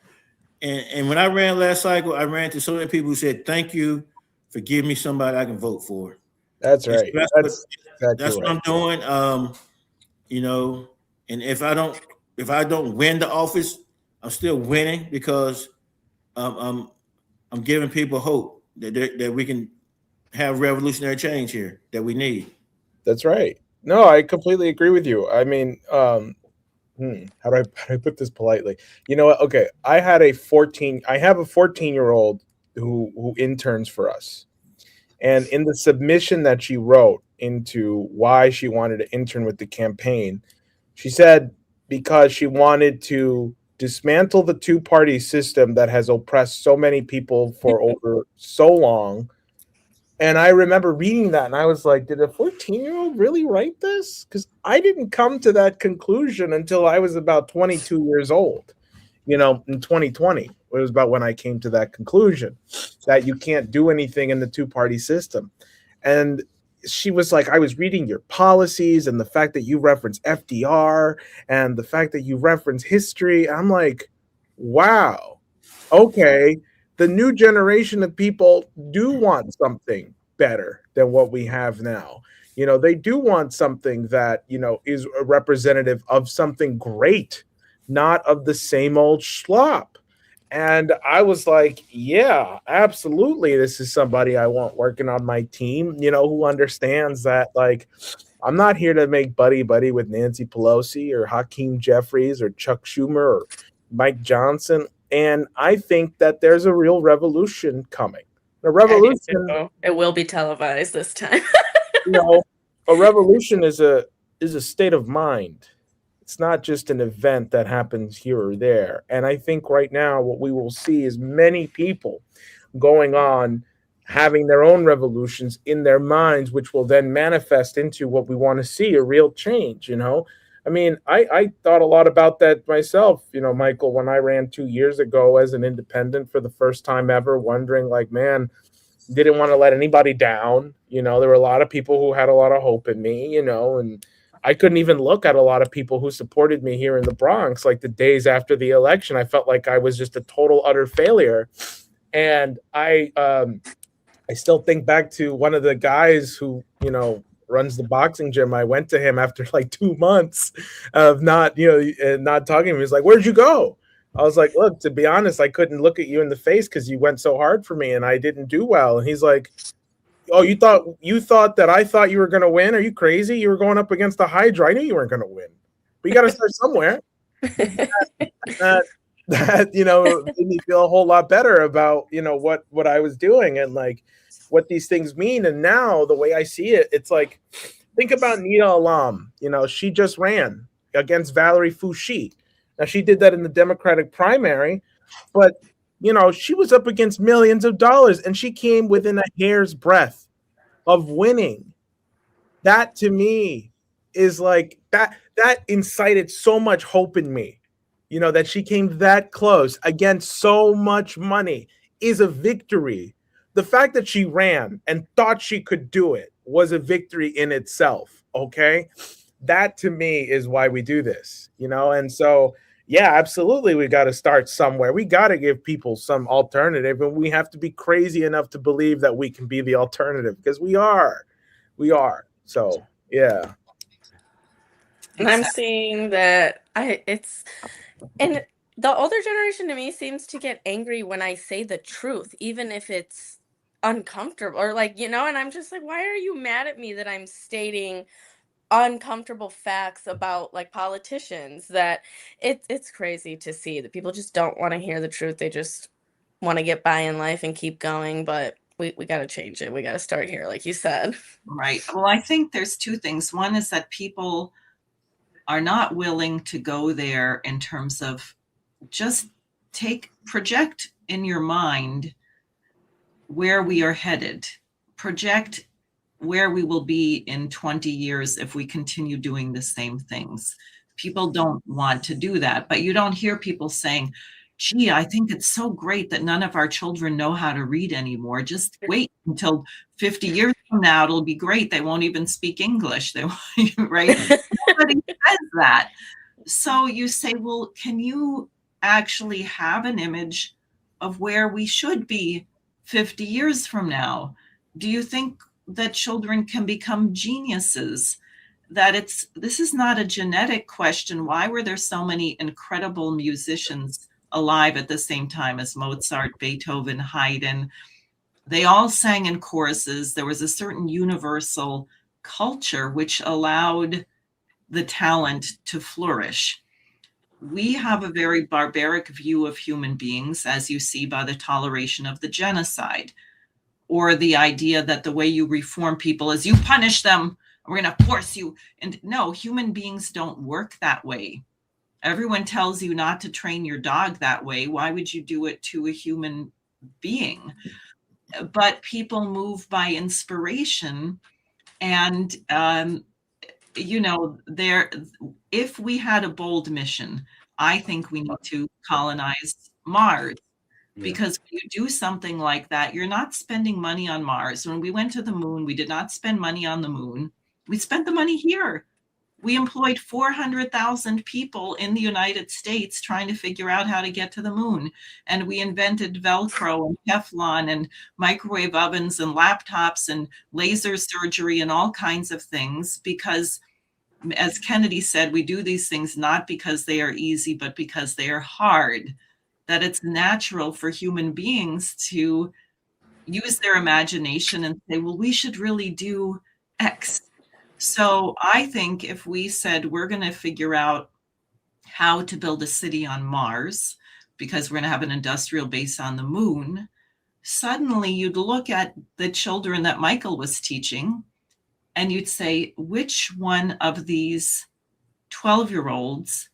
And when I ran last cycle, I ran to so many people who said, "Thank you for giving me somebody I can vote for." That's right. So that's what I'm doing. And if I don't win the office, I'm still winning because I'm giving people hope that we can have revolutionary change here that we need. That's right. No, I completely agree with you. I mean, how do I put this politely? You know what? Okay, I have a 14-year-old who interns for us. And in the submission that she wrote into why she wanted to intern with the campaign, she said because she wanted to dismantle the two-party system that has oppressed so many people for over so long. And I remember reading that and I was like, did a 14-year-old really write this? Because I didn't come to that conclusion until I was about 22 years old, in 2020. It was about when I came to that conclusion that you can't do anything in the two-party system. And she was like, I was reading your policies and the fact that you reference FDR and the fact that you reference history. I'm like, wow, okay. The new generation of people do want something better than what we have now. They do want something that, is a representative of something great, not of the same old schlop. And I was like, yeah, absolutely. This is somebody I want working on my team, who understands that, like, I'm not here to make buddy-buddy with Nancy Pelosi or Hakeem Jeffries or Chuck Schumer or Mike Johnson. And I think that there's a real revolution coming. A revolution. It will be televised this time. A revolution is a state of mind. It's not just an event that happens here or there. And I think right now what we will see is many people going on having their own revolutions in their minds, which will then manifest into what we want to see, a real change, I mean, I thought a lot about that myself, Michael, when I ran 2 years ago as an independent for the first time ever, wondering like, man, didn't want to let anybody down. There were a lot of people who had a lot of hope in me, and I couldn't even look at a lot of people who supported me here in the Bronx. Like the days after the election, I felt like I was just a total utter failure. And I still think back to one of the guys who, runs the boxing gym. I went to him after like 2 months of not talking to him. He was like, "Where'd you go?" I was like, "Look, to be honest, I couldn't look at you in the face because you went so hard for me and I didn't do well." And he's like, "Oh, you thought that I thought you were going to win? Are you crazy? You were going up against the Hydra. I knew you weren't going to win, but you got to start somewhere." that made me feel a whole lot better about what I was doing and like what these things mean. And now the way I see it, it's like, think about Nita Alam. She just ran against Valerie Fouché. Now she did that in the Democratic primary, but she was up against millions of dollars and she came within a hair's breadth of winning. That to me is like that incited so much hope in me. That she came that close against so much money is a victory. The fact that she ran and thought she could do it was a victory in itself. Okay. That to me is why we do this, and so, yeah, absolutely. We got to start somewhere. We got to give people some alternative, and we have to be crazy enough to believe that we can be the alternative because we are. So, yeah. And I'm seeing that and the older generation to me seems to get angry when I say the truth, even if it's uncomfortable or like, and I'm just like, why are you mad at me that I'm stating uncomfortable facts about like politicians that it's crazy to see that people just don't want to hear the truth. They just want to get by in life and keep going, but we got to change it. We got to start here, like you said. Right. Well, I think there's two things. One is that people are not willing to go there in terms of just project in your mind where we are headed, project where we will be in 20 years if we continue doing the same things. People don't want to do that, but you don't hear people saying, gee, I think it's so great that none of our children know how to read anymore. Just wait until 50 years from now, it'll be great. They won't even speak English. They won't, right? Nobody says that. So you say, well, can you actually have an image of where we should be 50 years from now? Do you think that children can become geniuses? That this is not a genetic question. Why were there so many incredible musicians alive at the same time as Mozart, Beethoven, Haydn? They all sang in choruses. There was a certain universal culture which allowed the talent to flourish. We have a very barbaric view of human beings, as you see by the toleration of the genocide, or the idea that the way you reform people is you punish them, we're going to force you. And no, human beings don't work that way. Everyone tells you not to train your dog that way. Why would you do it to a human being? But people move by inspiration. And, if we had a bold mission, I think we need to colonize Mars. Because when you do something like that, you're not spending money on Mars. When we went to the moon, we did not spend money on the moon. We spent the money here. We employed 400,000 people in the United States trying to figure out how to get to the moon. And we invented Velcro and Teflon and microwave ovens and laptops and laser surgery and all kinds of things because, as Kennedy said, we do these things not because they are easy, but because they are hard. That it's natural for human beings to use their imagination and say, well, we should really do X. So I think if we said we're going to figure out how to build a city on Mars, because we're going to have an industrial base on the moon, suddenly you'd look at the children that Michael was teaching and you'd say, which one of these 12-year-olds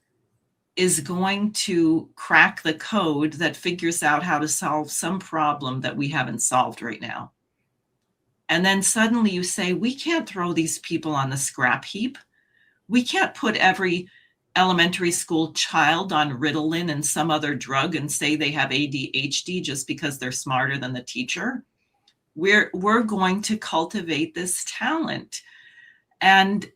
is going to crack the code that figures out how to solve some problem that we haven't solved right now? And then suddenly you say, we can't throw these people on the scrap heap. We can't put every elementary school child on Ritalin and some other drug and say they have ADHD just because they're smarter than the teacher. We're going to cultivate this talent. And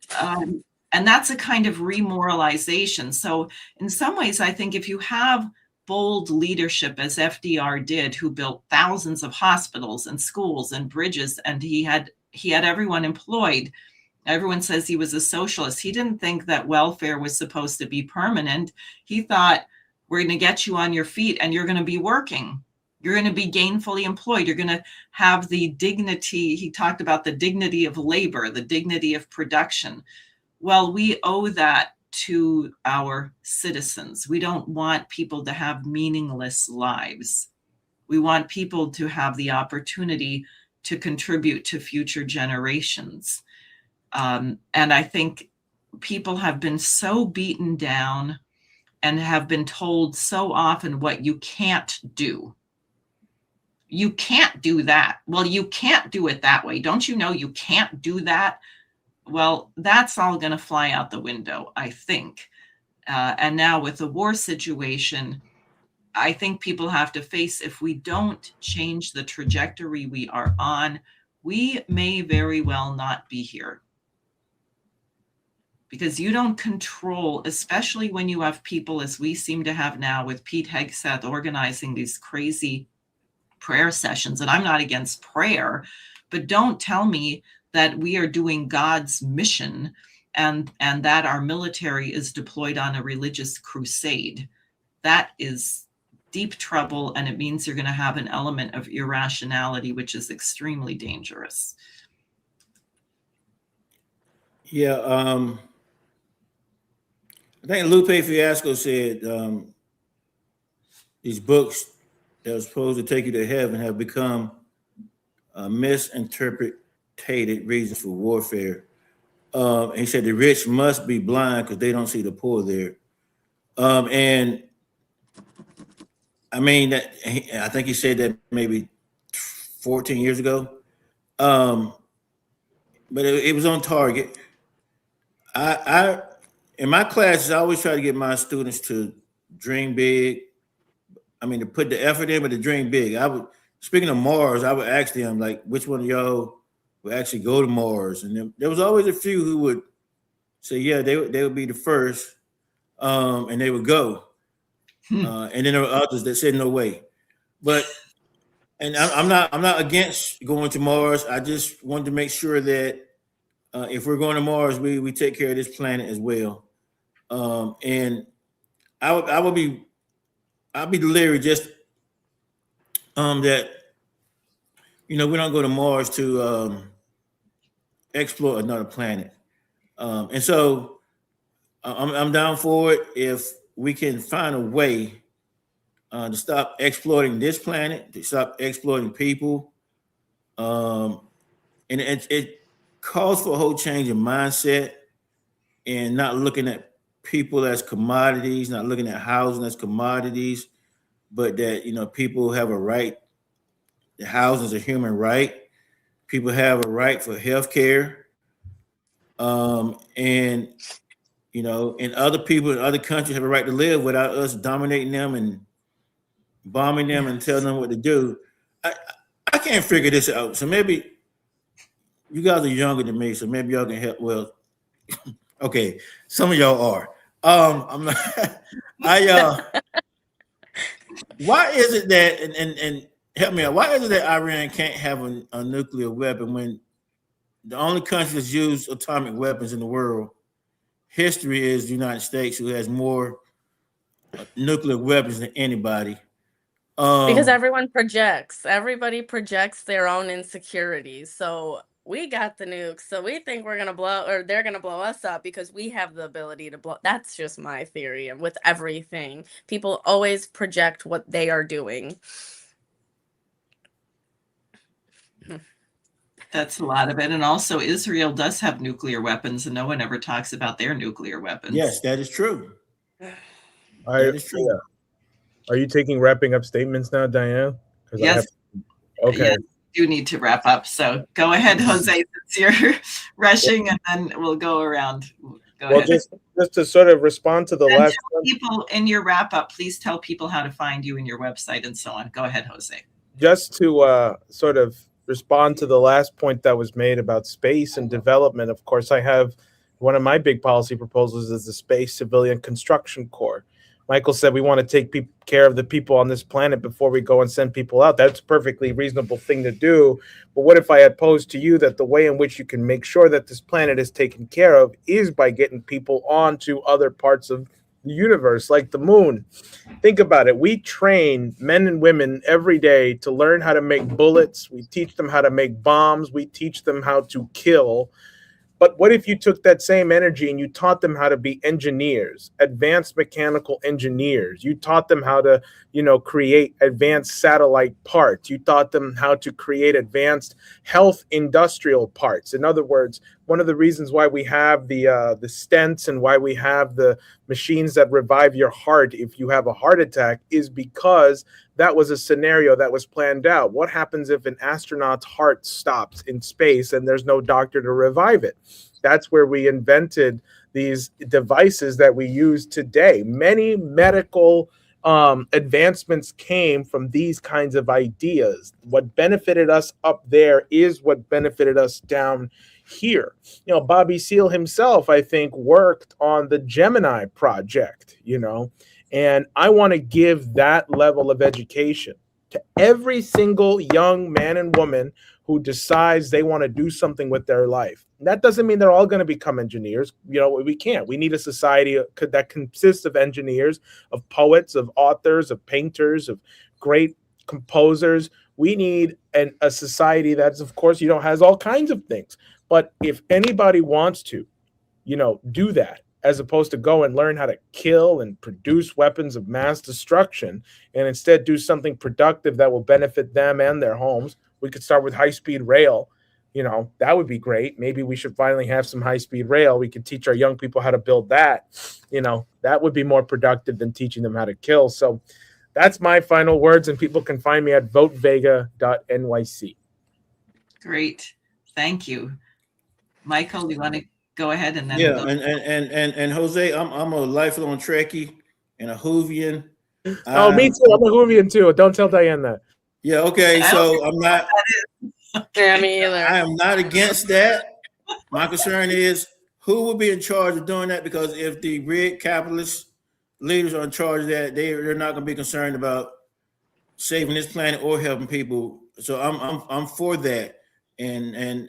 that's a kind of remoralization. So in some ways, I think if you have bold leadership, as FDR did, who built thousands of hospitals and schools and bridges, and he had everyone employed. Everyone says he was a socialist. He didn't think that welfare was supposed to be permanent. He thought, we're going to get you on your feet and you're going to be working. You're going to be gainfully employed. You're going to have the dignity. He talked about the dignity of labor, the dignity of production. Well, we owe that to our citizens. We don't want people to have meaningless lives. We want people to have the opportunity to contribute to future generations. And I think people have been so beaten down and have been told so often what you can't do. You can't do that. Well, you can't do it that way. Don't you know you can't do that? Well, that's all going to fly out the window, I think. And now with the war situation, I think people have to face, if we don't change the trajectory we are on, we may very well not be here. Because you don't control, especially when you have people, as we seem to have now with Pete Hegseth organizing these crazy prayer sessions. And I'm not against prayer, but don't tell me that we are doing God's mission and that our military is deployed on a religious crusade. That is deep trouble, and it means you're going to have an element of irrationality, which is extremely dangerous. Yeah, I think Lupe Fiasco said these books that were supposed to take you to heaven have become misinterpreted reasons for warfare. And he said the rich must be blind because they don't see the poor there. And I mean that I think he said that maybe 14 years ago. But it was on target. I in my classes, I always try to get my students to dream big. I mean, to put the effort in, but to dream big. I would, speaking of Mars, I would ask them like, which one of y'all would actually go to Mars? And there was always a few who would say, yeah, they would be the first, and they would go. And then there were others that said no way. But and I'm not against going to Mars. I just wanted to make sure that if we're going to Mars, we take care of this planet as well. And I'd be leery just that we don't go to Mars to explore another planet. And so I'm down for it if we can find a way to stop exploiting this planet, to stop exploiting people. And it calls for a whole change in mindset and not looking at people as commodities, not looking at housing as commodities, but that, people have a right. The housing is a human right. People have a right for health care. And other people in other countries have a right to live without us dominating them and bombing them and telling them what to do. I can't figure this out. So maybe you guys are younger than me, so maybe y'all can help. Well, okay, some of y'all are. I'm not. Why is it that and help me out? Why is it that Iran can't have a nuclear weapon when the only country that's used atomic weapons in the world history is the United States, who has more nuclear weapons than anybody? Because everybody projects their own insecurities. So we got the nukes, so we think we're gonna blow, or they're gonna blow us up because we have the ability to blow. That's just my theory. And with everything, people always project what they are doing. That's a lot of it. And also Israel does have nuclear weapons and no one ever talks about their nuclear weapons. Yes, that is true. That is true. Yeah. Are you taking wrapping up statements now, Diane? Yes. Okay. Yes, you need to wrap up. So go ahead, Jose, since you're rushing, and then we'll go around. Go ahead. Just to sort of respond to the and last people in your wrap up, please tell people how to find you and your website and so on. Go ahead, Jose. Just to sort of respond to the last point that was made about space and development. Of course, I have one of my big policy proposals is the Space Civilian Construction Corps. Michael said we want to take care of the people on this planet before we go and send people out. That's a perfectly reasonable thing to do. But what if I had posed to you that the way in which you can make sure that this planet is taken care of is by getting people onto other parts of the universe, like the moon? Think about it. We train men and women every day to learn how to make bullets. We teach them how to make bombs. We teach them how to kill. But what if you took that same energy and you taught them how to be engineers, advanced mechanical engineers? You taught them how to, create advanced satellite parts. You taught them how to create advanced health industrial parts. In other words, one of the reasons why we have the stents and why we have the machines that revive your heart if you have a heart attack is because that was a scenario that was planned out. What happens if an astronaut's heart stops in space and there's no doctor to revive it? That's where we invented these devices that we use today. Many medical advancements came from these kinds of ideas. What benefited us up there is what benefited us down here. Bobby Seale himself, I think, worked on the Gemini project, and I want to give that level of education to every single young man and woman who decides they want to do something with their life. That doesn't mean they're all going to become engineers. We can't. We need a society that consists of engineers, of poets, of authors, of painters, of great composers. We need a society that's, of course, has all kinds of things. But if anybody wants to do that, as opposed to go and learn how to kill and produce weapons of mass destruction, and instead do something productive that will benefit them and their homes. We could start with high-speed rail. That would be great. Maybe we should finally have some high-speed rail. We could teach our young people how to build that. That would be more productive than teaching them how to kill. So that's my final words, and people can find me at votevega.nyc. Great. Thank you. Michael, you want to go ahead and then and Jose, I'm a lifelong Trekkie and a Whovian. Oh, me too. I'm a Whovian too. Don't tell Diane that. Yeah, okay. So I'm not. Yeah, me either. I am not against that. My concern is who will be in charge of doing that, because if the red capitalist leaders are in charge of that, they're not going to be concerned about saving this planet or helping people. So I'm for that, and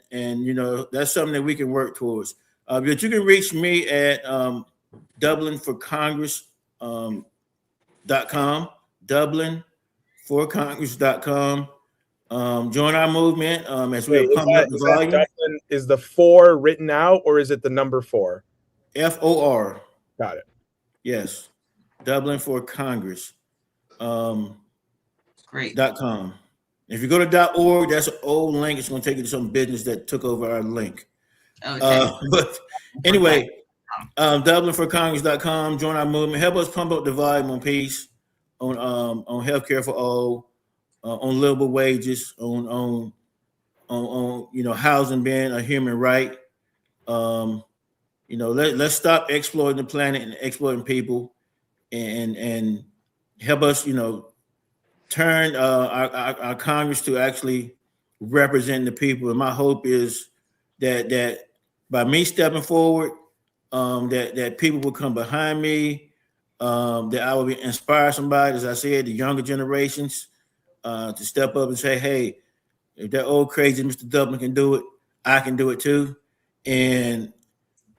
that's something that we can work towards. But you can reach me at DublinForCongress.com, DublinForCongress.com. Join our movement as we're pumping up the volume. Dublin, is the 4 written out, or is it the number 4? FOR. Got it. Yes. Dublin for Congress. Great. .com. If you go to .org, that's an old link. It's going to take you to some business that took over our link. Okay. But anyway, DublinForCongress.com. Join our movement. Help us pump up the volume on peace, on healthcare for all, on livable wages, on housing being a human right. Let's stop exploiting the planet and exploiting people, and help us turn our Congress to actually represent the people. And my hope is that by me stepping forward, that people will come behind me, that I will inspire somebody, as I said, the younger generations, to step up and say, hey, if that old crazy Mr. Dublin can do it, I can do it too. And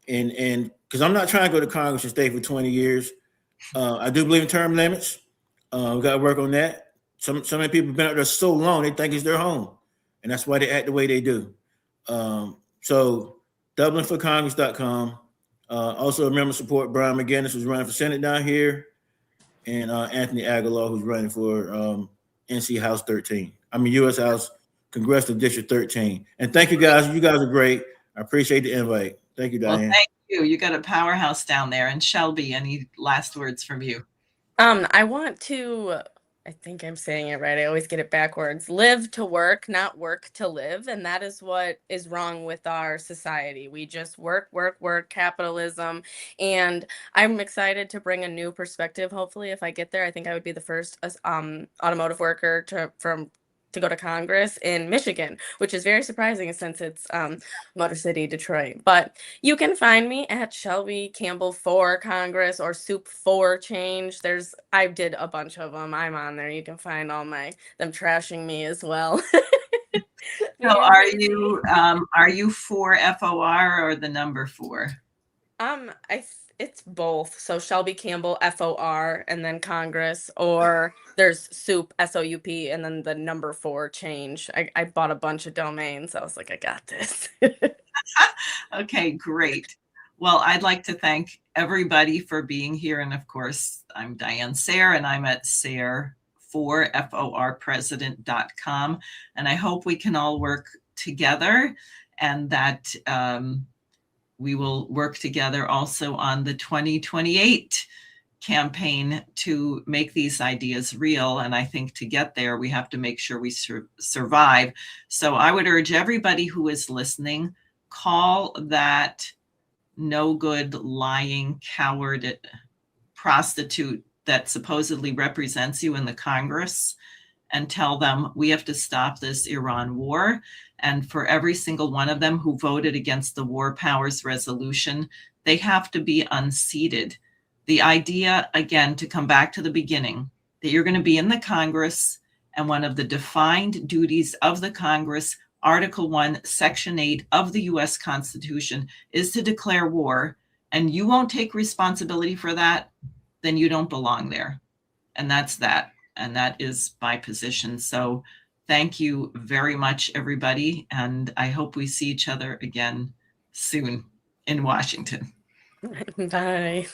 because I'm not trying to go to Congress and stay for 20 years. I do believe in term limits. We got to work on that. So many people have been out there so long, they think it's their home. And that's why they act the way they do. So DublinForCongress.com. Also remember, support Brian McGinnis, who's running for Senate down here, and Anthony Aguilar, who's running for NC House 13. U.S. House Congressional District 13. And thank you guys. You guys are great. I appreciate the invite. Thank you, Diane. Well, thank you. You got a powerhouse down there. And Shelby, any last words from you? I want to, I think I'm saying it right. I always get it backwards. Live to work, not work to live. And that is what is wrong with our society. We just work, capitalism. And I'm excited to bring a new perspective. Hopefully, if I get there, I think I would be the first automotive worker to go to Congress in Michigan, which is very surprising since it's Motor City, Detroit. But you can find me at Shelby Campbell for Congress or Soup for Change. I did a bunch of them. I'm on there. You can find all them trashing me as well. So are you for FOR or the number 4? It's both. So Shelby Campbell, FOR, and then Congress, or there's Soup, SOUP, and then the number 4 change. I bought a bunch of domains. I was like, I got this. Okay, great. Well, I'd like to thank everybody for being here. And of course, I'm Diane Sayre, and I'm at sayre4forpresident.com. And I hope we can all work together, and that we will work together also on the 2028 campaign to make these ideas real. And I think to get there, we have to make sure we survive. So I would urge everybody who is listening, call that no good, lying, coward prostitute that supposedly represents you in the Congress, and tell them we have to stop this Iran war. And for every single one of them who voted against the War Powers Resolution, they have to be unseated. The idea, again, to come back to the beginning, that you're going to be in the Congress, and one of the defined duties of the Congress, Article 1, Section 8 of the U.S. Constitution, is to declare war, and you won't take responsibility for that, then you don't belong there. And that's that. And that is my position. So thank you very much, everybody. And I hope we see each other again soon in Washington. Bye.